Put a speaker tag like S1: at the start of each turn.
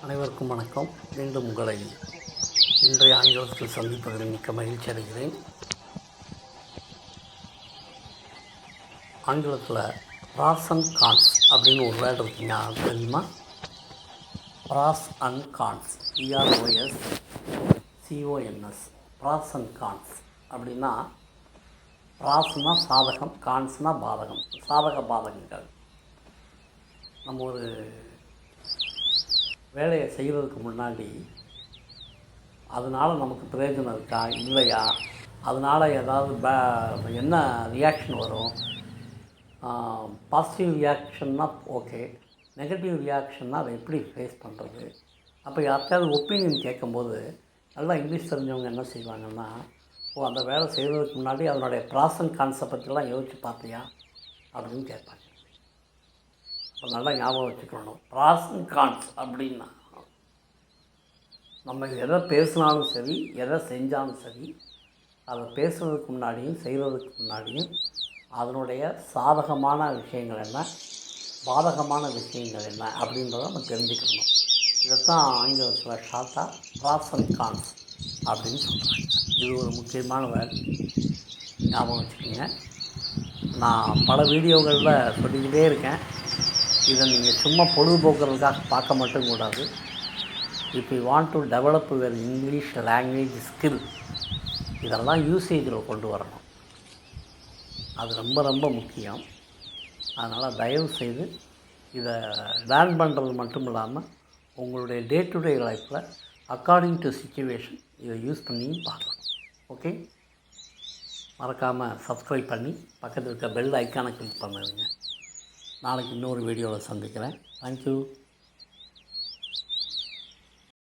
S1: அனைவருக்கும் வணக்கம். மீண்டும் உங்களை இன்றைய ஆங்கிலத்தில் சந்திப்பதில் மிக்க மகிழ்ச்சி அடைகிறேன். ஆங்கிலத்தில் ப்ராஸ் அண்ட் கான்ஸ் அப்படின்னு ஒரு வேர்டு இருக்குங்க, அது தெரியுமா? Pros and cons, PROS CONS, pros and cons அப்படின்னா, ப்ராஸ்னால் சாதகம், கான்ஸ்னால் பாதகம், சாதக பாதகங்கள். நம்ம ஒரு வேலையை செய்கிறதுக்கு முன்னாடி அதனால் நமக்கு பிரயோஜனம் இருக்கா இல்லையா, அதனால் ஏதாவது என்ன ரியாக்ஷன் வரும், பாசிட்டிவ் ரியாக்ஷன்னா ஓகே, நெகட்டிவ் ரியாக்ஷன்னா அதை எப்படி ஃபேஸ் பண்ணுறது. அப்போ யாருக்காவது ஒப்பீனியன் கேட்கும்போது நல்லா இங்கிலீஷ் தெரிஞ்சவங்க என்ன செய்வாங்கன்னா, அந்த வேலை செய்கிறதுக்கு முன்னாடி அதனுடைய ப்ராஸ் அண்ட் கான்ஸை பற்றிலாம் யோசிச்சு பார்த்தியா அப்படின்னு கேட்பாங்க. இப்போ நல்லா ஞாபகம் வச்சுக்கணும், ப்ராஸ் அண்ட் கான்ஸ் அப்படின்னா நம்ம எதை பேசினாலும் சரி, எதை செஞ்சாலும் சரி, அதை பேசுகிறதுக்கு முன்னாடியும் செய்கிறதுக்கு முன்னாடியும் அதனுடைய சாதகமான விஷயங்கள் என்ன, பாதகமான விஷயங்கள் என்ன அப்படின்றத நம்ம தெரிஞ்சுக்கணும். இதைத்தான் ஆங்கிலத்தில் ஷார்ட்டாக ப்ராஸ் அண்ட் கான்ஸ் அப்படின்னு சொல்கிறாங்க. இது ஒரு முக்கியமான வேலை, ஞாபகம் வச்சுக்கோங்க. நான் பல வீடியோகளில் சொல்லிக்கிட்டே இருக்கேன், இதை நீங்கள் சும்மா பொழுதுபோக்குறதுக்காக பார்க்க மட்டும் கூடாது. If you want to develop your English language skill, இதெல்லாம் யூசேஜில் கொண்டு வரணும். அது ரொம்ப ரொம்ப முக்கியம். அதனால் தயவுசெய்து இதை லேர்ன் பண்ணுறது மட்டும் இல்லாமல் உங்களுடைய டே டு டே லைஃப்பில் அக்கார்டிங் டு சிச்சுவேஷன் இதை யூஸ் பண்ணி பார்க்கணும். ஓகே, மறக்காமல் சப்ஸ்கிரைப் பண்ணி பக்கத்தில் இருக்க பெல் ஐக்கானை கிளிக் பண்ணுவீங்க. நாளைக்கு இன்னொரு வீடியோவில் சந்திக்கிறேன். தேங்க்யூ.